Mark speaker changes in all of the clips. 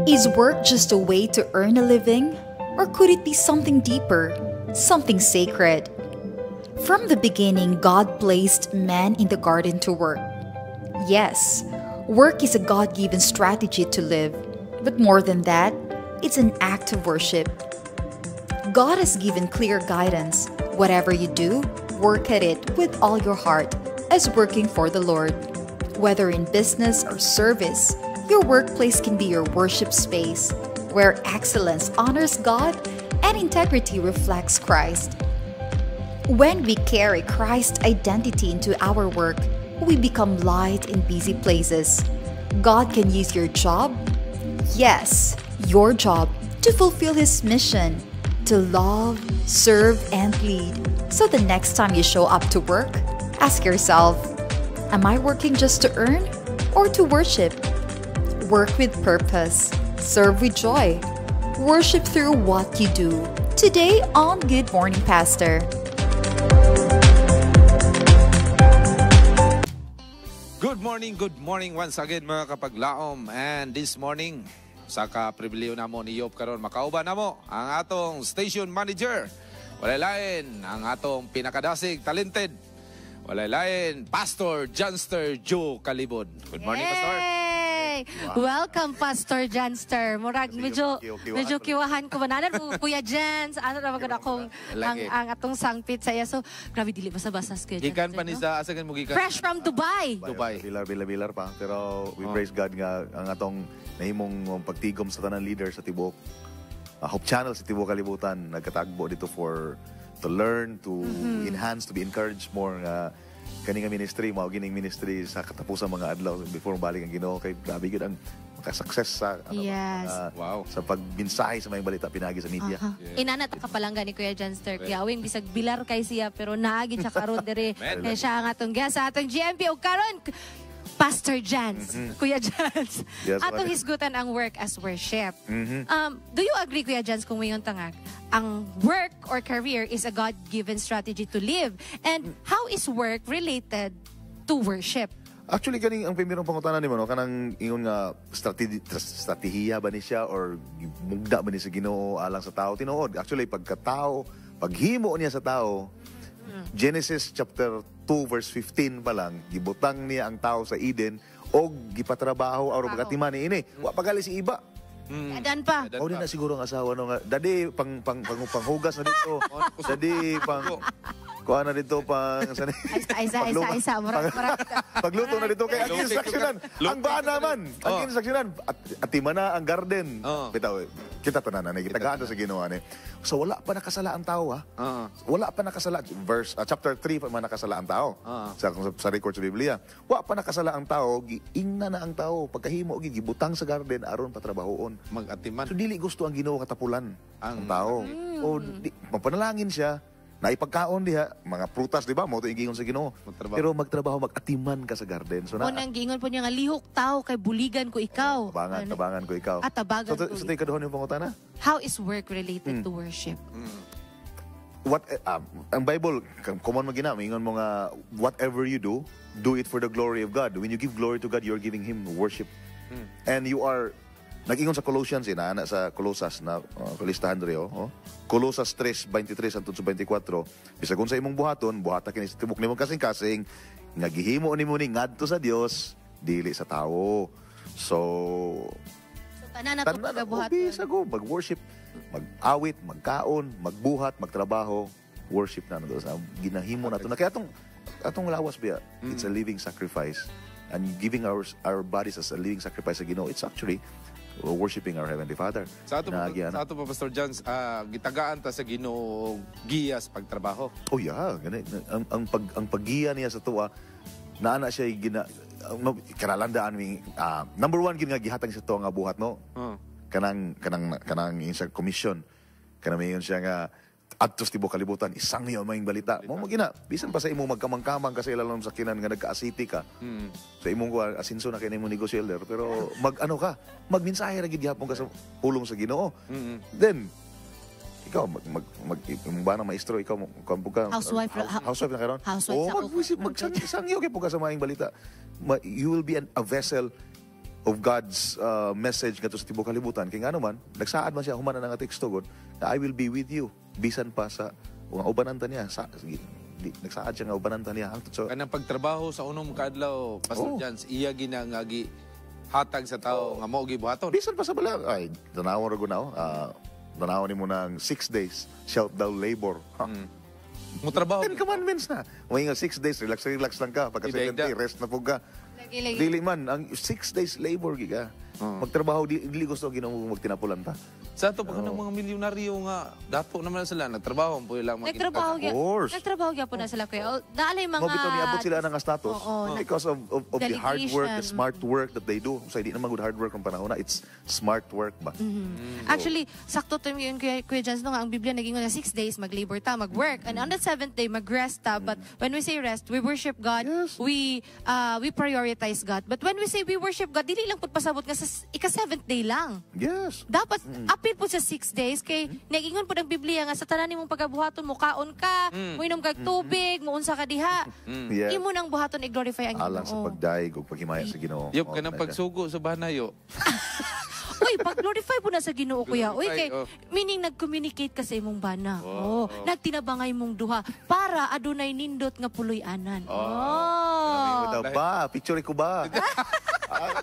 Speaker 1: Is work just a way to earn a living? Or could it be something deeper, something sacred? From the beginning, God placed man in the garden to work. Yes, work is a God-given strategy to live, but more than that, it's an act of worship. God has given clear guidance. Whatever you do, work at it with all your heart, as working for the Lord. Whether in business or service, your workplace can be your worship space, where excellence honors God and integrity reflects Christ. When we carry Christ's identity into our work, we become light in busy places. God can use your job, yes, your job, to fulfill His mission, to love, serve, and lead. So the next time you show up to work, ask yourself, am I working just to earn or to worship? Work with purpose, serve with joy, worship through what you do. Today on Good Morning Pastor.
Speaker 2: Good morning once again mga kapaglaom. And this morning, sa kapribiliyo na mo ni Yop karon makauban na mo ang atong station manager. Walay lain ang atong pinakadasig, talented. Walay lain, Pastor Janster Joe Calibon. Good morning, Pastor.
Speaker 3: Wow. Welcome, Pastor Janster. Murag, medyo kiwahan ko. Mananan mo, Kuya Jans. Ano na maganda akong ang atong sangpit sa iya. So, grabe, dili basa-basa.
Speaker 2: Gikan pa ni sa asagan mo gikan.
Speaker 3: Fresh from Dubai.
Speaker 4: Bilar pa. Pero we praise God nga ang atong nahimong pagtigom sa tanang leader sa Tibok. Hope Channel sa Tibok Kalibutan. Nagkatagbo dito to learn, to enhance, to be encouraged more nga kaning ministry, mao gining ministry sa katapusan mga adlaw before balik ang Ginoo kay grabe gyud ang maka-success sa sa pagbinsahe sa mga balita pinagi sa media.
Speaker 3: Inana ta kapalangga ni Kuya Janster. Kiyawing bisag bilar kay siya pero naagi siya karon dire. Kaya siya ang atong guest sa atong GMP ug karon Pastor Jans, Kuya Jans.
Speaker 4: Yes,
Speaker 3: atong hisgutan ang work as worship. Do you agree, Kuya Jans, kung mayon tangag, ang work or career is a God-given strategy to live? And how is work related to worship?
Speaker 4: Actually, kaning ang primerong pangutanan nimo no kanang ingon nga strategiya ba ni siya or mugda ba ni sa Ginoo alang sa tao tinuod. Actually, pagkatao, paghimo niya sa tao, Genesis chapter 2 verse 15 pa lang, gibutang niya ang tao sa Eden o gipatrabaho aron magatiman ni ini. Wa pagali si iba.
Speaker 3: Adan pa.
Speaker 4: O di na siguro ang asawa no nga. Dadi panghugas na dito. Dadi kuha na dito
Speaker 3: Isa.
Speaker 4: Pagluto na dito kay ang instruksyonan. Ang baan naman. Ang instruksyonan. At na ang garden. Bitaw, kita tanan na gitagaan sa Ginoo ni. So wala pa nakasala ang tao ha. Wala pa nakasala chapter 3 pa man nakasala ang tao. Sa record sa Biblia. Wala pa nakasala ang tao, giingna na ang tao pagkahimo gibutang sa garden aron patrabahoon.
Speaker 2: Mag-atiman.
Speaker 4: So dili gusto ang Ginoo katapulan ang tao. O mapanalangin siya. Naipagkaon diha, mga prutas, di ba? Mo ito ingingon sa Ginoo. Pero magtrabaho, mag-atiman ka sa garden. So,
Speaker 3: nang gingon po niya nga, lihok tao, kay buligan ko ikaw.
Speaker 4: Tabangan ko ikaw.
Speaker 3: At tabagan ko ikaw.
Speaker 4: So, tayo kaduhon yung pangutana?
Speaker 3: How is work related to worship?
Speaker 4: Ang Bible, common mo ginam, ingon mo nga, whatever you do it for the glory of God. When you give glory to God, you're giving Him worship. And you are, nag-ingon sa Colossians, inaana sa Colossus na kalistahan rin, Colossus 3:23 hangtod sa 24. Bisag kung sa imong buhaton, buhata kini sa tibok nimong kasing-kasing, nga gihimo nimo ni ngadto sa Dios, dili sa tao. So
Speaker 3: tanan nato pagabuhaton.
Speaker 4: Bisag ko mag-worship, mag-awit, magkaon, magbuhat, magtrabaho, worship na nato sa ginahimo nato. Na kaya atong lawas biya, it's a living sacrifice. And giving our bodies as a living sacrifice sa Ginoo, it's actually worshiping our Heavenly Father.
Speaker 2: Sa ato pa, Pastor Jans, gitagaan ta sa Ginoo giya sa pagtrabaho.
Speaker 4: Oh yeah, ganit. Ang paggiya niya sa tuwa, naana siya kanalandaan mi number one gid nga gihatag sa tuwa nga buhat no. Kanang sa commission. Kanang mayon siya nga adtos Tibok Kalibutan, isang niya ang balita. Mo magina, bisan pa sa imong magkamang-kamang kasi ilalom sa kinan nga nagka-asiti ka. Sa imong ko asinso na kini mo negosyer, pero magmensahe ra gid gyapon ka sa pulong sa Ginoo. Then ikaw bana maestro, ikaw
Speaker 3: housewife
Speaker 4: na karon.
Speaker 3: Housewife sa
Speaker 4: magsangyo kay puga sa maayong balita. You will be a vessel of God's message ngadto sa tibuok kalibutan kay ngano man nagsaad man siya human na nga teksto god na I will be with you bisan pa sa ubananta niya nagsaad siya nga ubananta niya hangtod so
Speaker 2: Kanang pagtrabaho sa unong kadlaw, Pastor Jans, iya ginangagi hatag sa tao nga mao gibuhaton.
Speaker 4: bisan pa sa bala ay tanawon ra gud na tanawon nimo ng 6 days shalt thou labor
Speaker 2: Mo trabaho.
Speaker 4: 10 commandments na may nga 6 days relax lang ka pagka second day rest na pug ka
Speaker 3: Lagi.
Speaker 4: dili man ang 6 days labor giga magtrabaho dili gusto Ginoo magtinapulan ta
Speaker 2: Sa ato pa kanang mga milyonaryo nga dato naman sila nagtrabaho po ilang
Speaker 3: Nagtrabaho
Speaker 4: Of course.
Speaker 3: Nagtrabaho gyapon na sila kuya. Naalay mga
Speaker 4: mo bitaw niabot sila ng status
Speaker 3: Oo.
Speaker 4: because of the hard work, the
Speaker 3: Delegation.
Speaker 4: smart work that they do. So hindi naman good hard work ang panahon na it's smart work ba.
Speaker 3: Actually, sakto to yun, Kuya Jans, no, nga, ang Biblia naging na 6 days, mag-labor ta, mag-work. And on the 7th day, mag-rest ta. But when we say rest, we worship God.
Speaker 4: Yes.
Speaker 3: We prioritize God. But when we say we worship God, dili lang po pasabot nga sa ika-7th day lang.
Speaker 4: Yes.
Speaker 3: Dapat apil po sa 6 days kay nagingon po ng Biblia nga sa tanan nimong pagabuhaton mo kaon ka, moinom kag tubig, muunsa ka diha.
Speaker 4: Yeah.
Speaker 3: Imo nang buhaton i-glorify ang
Speaker 4: Alang sa
Speaker 3: Ginoo.
Speaker 4: pagdaig ug paghimaya sa Ginoo.
Speaker 2: Yup, kanang pagsugo sa banayo.
Speaker 3: Uy, pag-glorify po na sa Ginoo kuya. Uy, kay
Speaker 2: Glorify,
Speaker 3: meaning nag-communicate ka sa imong bana. Oh, nagtinabangay mong duha para adunay nindot nga puloy-anan.
Speaker 4: Ano ba? Picture ko ba?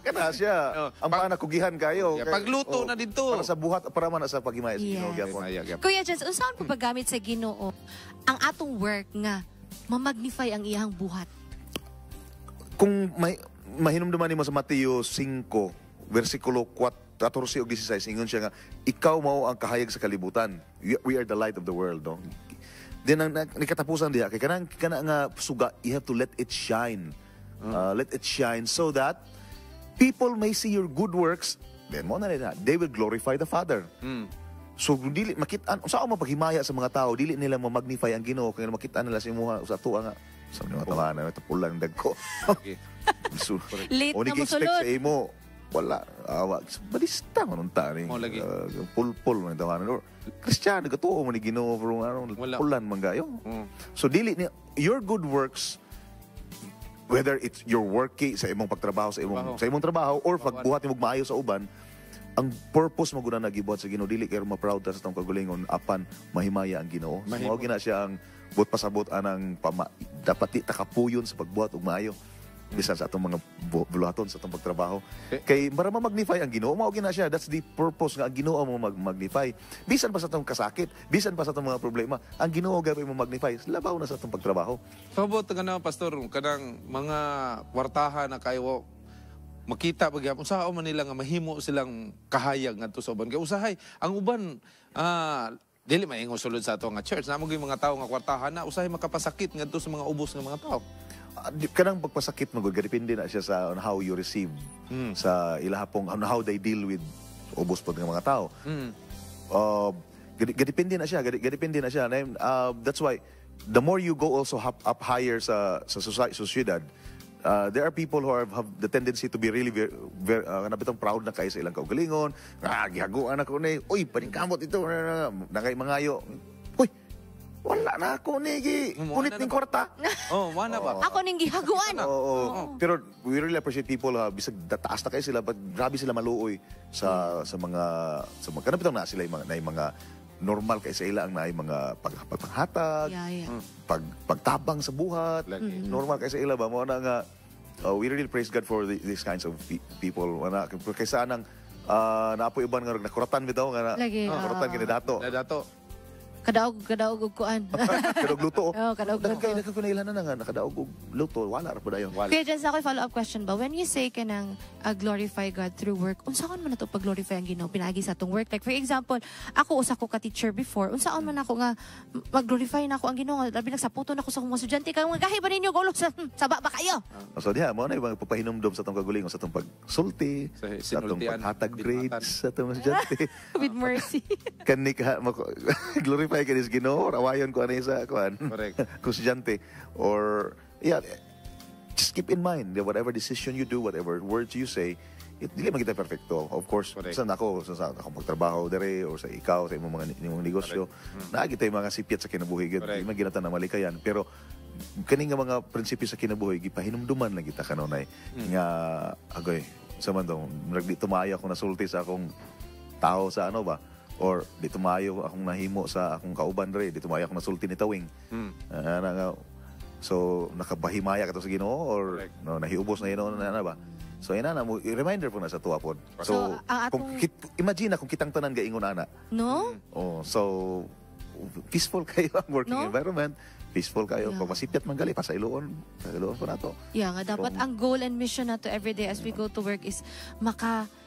Speaker 4: Kana siya. Ang panakugihan kayo.
Speaker 2: Yeah, pagluto na dito.
Speaker 4: Para sa buhat, para man sa paghimaya sa Ginoo.
Speaker 3: Yes.
Speaker 4: gyapon.
Speaker 3: Kuya Jens, unsaon po paggamit sa Ginoo ang atong work nga mamagnify ang iyang buhat?
Speaker 4: Kung mahinumduman mo sa Mateo 5, versikulo 14 ug 16, ingon siya nga, ikaw mao ang kahayag sa kalibutan. We are the light of the world, no? Then ang nikatapusan diha kay kanang nga suga, you have to let it shine. Let it shine so that people may see your good works. Then mo na nila, they will glorify the Father. So dili makita unsa mo paghimaya sa mga tao, dili nila ma-magnify ang Ginoo kay makita nila sa imuha sa tuwa nga sa mga tawanan ito pulang dagko.
Speaker 2: Okay.
Speaker 4: So,
Speaker 3: Late
Speaker 4: o
Speaker 3: na mo
Speaker 4: expect
Speaker 3: sulod.
Speaker 4: sa imo wala balista man unta ni
Speaker 2: Mo lagi.
Speaker 4: pulpul man tawanan or Kristiyano gatuo mo ni Ginoo pero
Speaker 2: Wala.
Speaker 4: pulan man gayo. So dili ni your good works whether it's your work sa imong pagtrabaho sa imong trabaho or pagbuhat nimo maayo sa uban, ang purpose mo guna nagibuhat sa Ginoo dili kay ma-proud ta sa tong kagalingon apan mahimaya ang Ginoo. So, mao gina siya ang but pasabot anang dapat di takapuyon sa pagbuhat ug maayo bisan sa atong mga buluhaton sa atong pagtrabaho. Kay para ma-magnify ang Ginoo mao gina siya. That's the purpose nga ang Ginoo mo mag-magnify. Bisan pa sa atong kasakit, bisan pa sa atong mga problema, ang Ginoo gabay mo magnify. Labaw na sa atong pagtrabaho.
Speaker 2: Pabot ka na, Pastor, kanang mga kwartahan na kayo makita pagyapon sa man nila nga mahimo silang kahayag ngadto sa uban. Kay usahay ang uban dili maingon sulod sa ato nga church. Namo gyud mga tawo nga kwartahan na usahay makapasakit ngadto sa mga ubos nga mga tawo.
Speaker 4: Kanang pagpasakit mo gud depende na siya sa on how you receive sa ilahapong on how they deal with ubos pod nga mga tao. Depende na siya, depende na siya. That's why the more you go also up higher sa society, sa syudad, there are people who have the tendency to be really very kanabitang proud na kay sa ilang kaugalingon. Gihaguan ako ni, uy, paningkamot ito. Nangay mangayo. Uy, wala na ako ni, punit ning kwarta.
Speaker 2: Oh, wala ba?
Speaker 3: Ako ning gihaguan.
Speaker 4: Oo. Pero we really appreciate people bisag taas na kayo sila, but grabe sila maluoy sa mga kanabitang na sila yung mga normal kay sa ila ang naay mga paghatag, pagtabang sa buhat. Normal kay sa ila ba mo na nga we really praise God for these kinds of people. Ana kaysa nang naapoy iban nga nakuratan bitaw nga nakuratan kini dato.
Speaker 3: Kadaog og kuan.
Speaker 4: Kadog luto.
Speaker 3: Oh, kadaog luto.
Speaker 4: Kay nakakunailan na nga nakadaog og luto wala ra pa dayon.
Speaker 3: Kuya Jens, ako follow-up question ba? When you say kanang glorify God through work, unsaon man nato pag-glorify ang Ginoo pinagi sa atong work? Like for example, ako usa ko ka teacher before, unsaon man ako nga mag-glorify na ako ang Ginoo, labi nagsaputon ako sa akong mga estudyante kay mga gahi ba ninyo golok sa saba ba kayo?
Speaker 4: So diha mo na ibang papahinumdom sa atong kagalingon sa atong pagsulti, sa atong paghatag grades sa atong estudyante.
Speaker 3: With mercy.
Speaker 4: Kani ka glorify ka nis Ginoo, awayon ko ani sa kuan.
Speaker 2: Correct.
Speaker 4: Kung estudyante or just keep in mind that whatever decision you do, whatever words you say, dili man kita perfecto. Of course, sa akong pagtrabaho dere or sa ikaw sa imong mga negosyo, naa kita yung mga sipyat sa kinabuhi gid. Di man ginatan na malikayan, pero kani nga mga prinsipyo sa kinabuhi gipahinumduman lang kita kanunay nga agoy sa man daw, di tumayo akong nasulti sa akong tao sa ano ba, or di tumayo akong nahimo sa akong kauban dre, di tumayo akong nasulti ni Tawing. So nakabahimaya ka to sa Ginoo, or no, nahiubos na Ginoo na ba. So ina na mo reminder po na sa tuwa po. So imagine kung kitang tanan gaingon ana.
Speaker 3: No?
Speaker 4: Oh, so peaceful kayo ang working environment. Peaceful kayo. Pag masipyat man gali pa sa Iloon po nato.
Speaker 3: Nga dapat ang goal and mission nato every day as we go to work is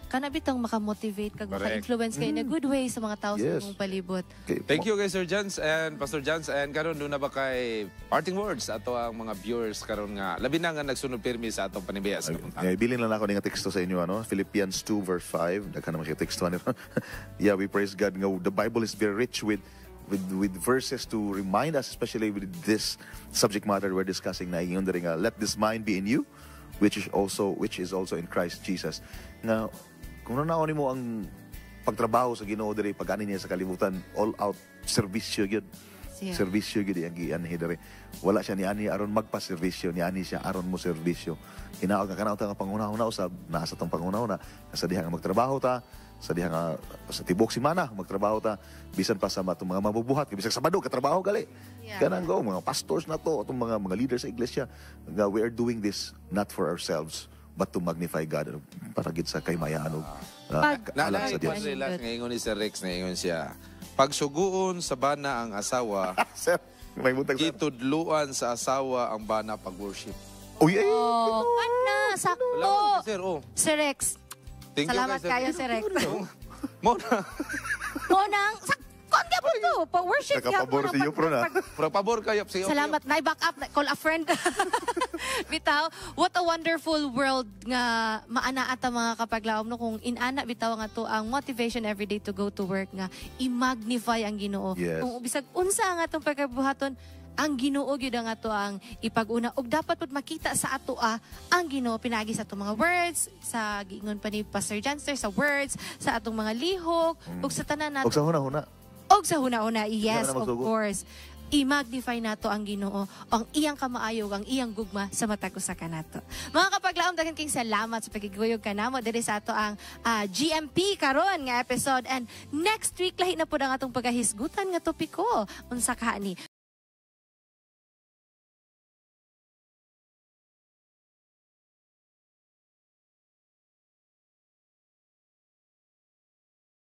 Speaker 3: kanabitang maka-motivate kag maka-influence kayo in a good way sa mga tao sa imong palibot.
Speaker 2: Thank you kay Sir Jans and Pastor Jans, and karon doon na ba kay parting words ato ang mga viewers karon nga labi na nga nagsunod pirmi sa atong panibaya sa
Speaker 4: bilin lang ako nga teksto sa inyo ano, Philippians 2 verse 5, daghan naman siya teksto ano. Yeah, we praise God nga the Bible is very rich with verses to remind us, especially with this subject matter we're discussing na ingon diri nga let this mind be in you which is also in Christ Jesus. Nga kung nanaon mo ang pagtrabaho sa Ginoo diri pag-ani niya sa kalibutan, all out serbisyo gyud. Serbisyo gyud ang gianhi diri. Wala siya ni ani aron magpa-serbisyo, ni ani siya aron mo serbisyo. Hinaot ka kanaw ta nga pangunahuna usab nasa tong pangunahuna sa diha nga magtrabaho ta, sa diha nga sa tibok semana magtrabaho ta, bisan pa sa matong mga mabubuhat, bisan sa Sabado katrabaho gali. Kanang go mga pastors na to, atong mga leaders sa iglesia, nga we are doing this not for ourselves but to magnify God para gid sa kaymayan alam sa Dios.
Speaker 2: Relax ngayon ni Sir Rex, ngayon siya. Pagsuguon sa bana ang asawa,
Speaker 4: sir, may butang sir.
Speaker 2: Itudluan sa asawa ang bana pag-worship.
Speaker 4: Uy,
Speaker 3: sakto.
Speaker 2: Sir,
Speaker 3: Sir Rex. Salamat kayo, Sir Rex.
Speaker 2: Mona.
Speaker 3: Kon ka po to, pa-worship ka.
Speaker 4: Nakapabor si Yopro na.
Speaker 2: Pabor kayo sa iyo.
Speaker 3: Salamat, na-back up, call a friend. Bitaw, what a wonderful world nga maana ata mga kapaglaom no kung inana bitaw nga to ang motivation every day to go to work nga i-magnify ang Ginoo. Kung bisag unsa nga tong pagkabuhaton ang Ginoo gyud nga to ang ipag-una ug dapat pud makita sa ato ang Ginoo pinagi sa atong mga words, sa giingon pa ni Pastor Janster sa words, sa atong mga lihok ug sa tanan nato.
Speaker 4: Ug sa hunahuna.
Speaker 3: Og sa hunahuna, yes, of course. I-magnify nato ang Ginoo, ang iyang kamaayog, ang iyang gugma sa matag usa ka nato. Mga kapaglaom, daghan king salamat sa pagiguyog kanamo diri sa ato ang GMP karon nga episode, and next week lahi na pud ang atong pagahisgutan nga topiko unsa kaani.